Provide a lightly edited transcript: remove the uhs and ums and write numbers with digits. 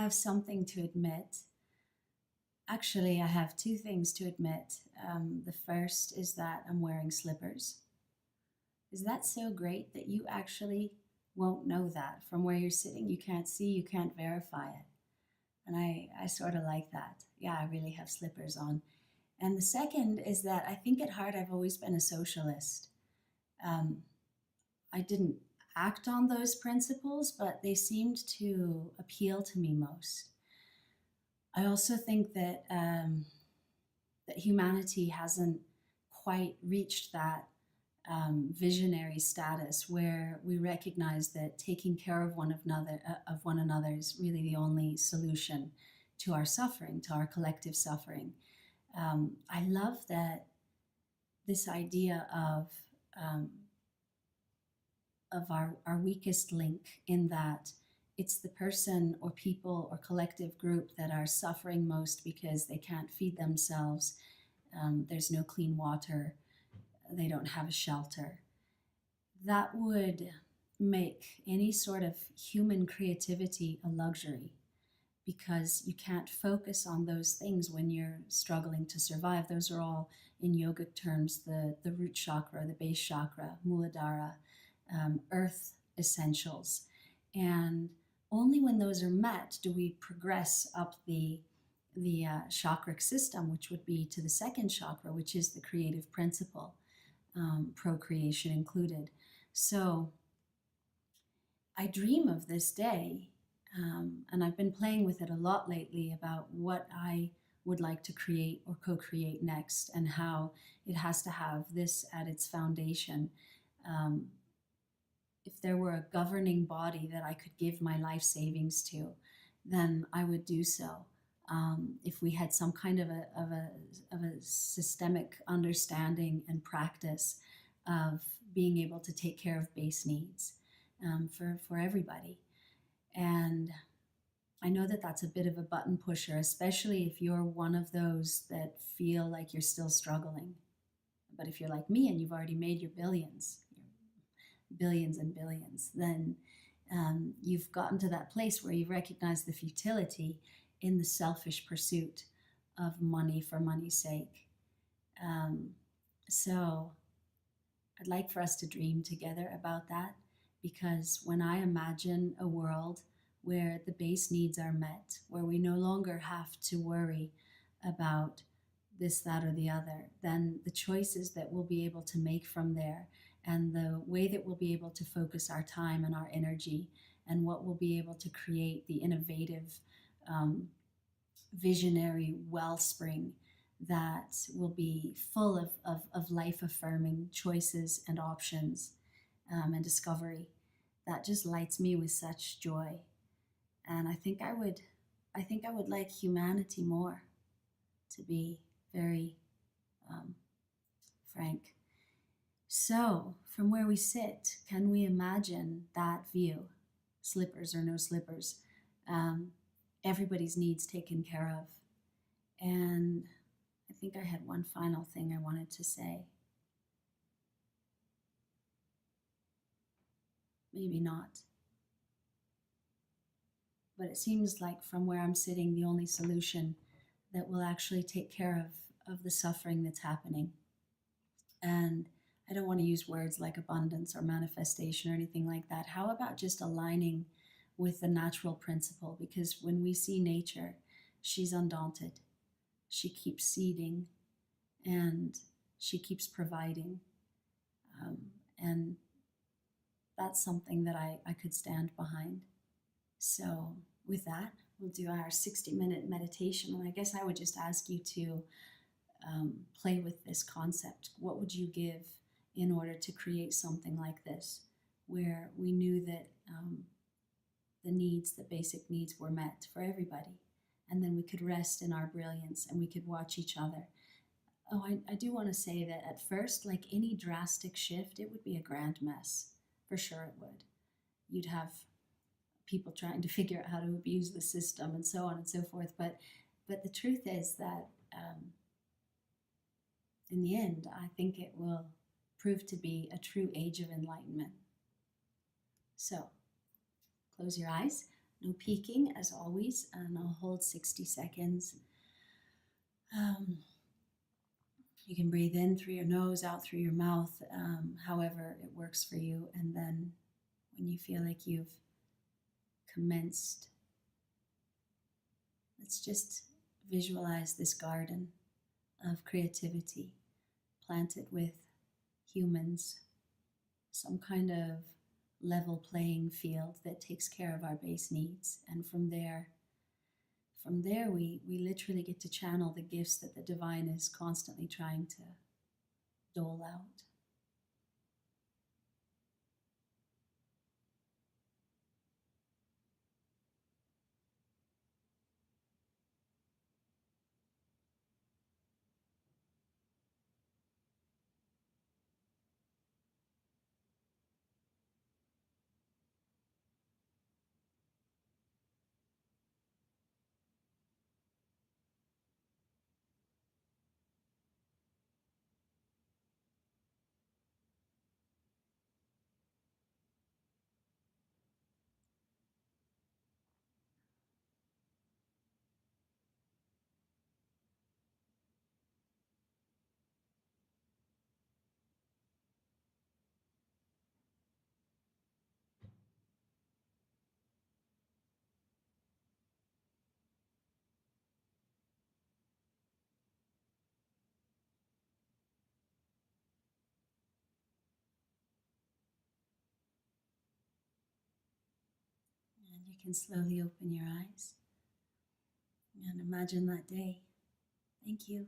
have something to admit. Actually, I have two things to admit. The first is that I'm wearing slippers. Is that so great that you actually won't know that from where you're sitting? You can't see, you can't verify it. And I sort of like that. Yeah, I really have slippers on. And the second is that I think at heart I've always been a socialist. Um, I didn't act on those principles, but they seemed to appeal to me most. I also think that that humanity hasn't quite reached that visionary status where we recognize that taking care of one another is really the only solution to our suffering, to our collective suffering. I love that this idea um, of our weakest link, in that it's the person or people or collective group that are suffering most because they can't feed themselves. There's no clean water. They don't have a shelter. That would make any sort of human creativity a luxury, because you can't focus on those things when you're struggling to survive. Those are all, in yogic terms, the root chakra, the base chakra, muladhara, earth essentials. And only when those are met do we progress up the chakric system, which would be to the second chakra, which is the creative principle, procreation included. So I dream of this day, and I've been playing with it a lot lately about what I would like to create or co-create next, and how it has to have this at its foundation. If there were a governing body that I could give my life savings to, then I would do so. If we had some kind of a systemic understanding and practice of being able to take care of base needs for everybody. And I know that that's a bit of a button pusher, especially if you're one of those that feel like you're still struggling. But if you're like me and you've already made your billions and billions, then you've gotten to that place where you recognize the futility in the selfish pursuit of money for money's sake. So I'd like for us to dream together about that, because when I imagine a world where the base needs are met, where we no longer have to worry about this, that, or the other, then the choices that we'll be able to make from there, and the way that we'll be able to focus our time and our energy, and what we'll be able to create, the innovative, visionary wellspring that will be full of life-affirming choices and options, and discovery, that just lights me with such joy. And I think I would like humanity more, to be very frank. So, from where we sit, can we imagine that view? Slippers or no slippers, everybody's needs taken care of. And I think I had one final thing I wanted to say. Maybe not. But it seems like from where I'm sitting, the only solution that will actually take care of the suffering that's happening. And I don't want to use words like abundance or manifestation or anything like that. How about just aligning with the natural principle? Because when we see nature, she's undaunted. She keeps seeding, and she keeps providing. And that's something that I could stand behind. So with that, we'll do our 60-minute meditation. And I guess I would just ask you to play with this concept. What would you give in order to create something like this, where we knew that the basic needs were met for everybody, and then we could rest in our brilliance and we could watch each other. Oh, I do want to say that at first, like any drastic shift, it would be a grand mess. For sure it would. You'd have people trying to figure out how to abuse the system and so on and so forth. But the truth is that in the end, I think it will prove to be a true age of enlightenment. So, close your eyes. No peeking, as always, and I'll hold 60 seconds. Um, you can breathe in through your nose, out through your mouth, however it works for you. And then when you feel like you've commenced, let's just visualize this garden of creativity planted with humans, some kind of level playing field that takes care of our base needs. And from there we literally get to channel the gifts that the divine is constantly trying to dole out. And you can slowly open your eyes and imagine that day. Thank you.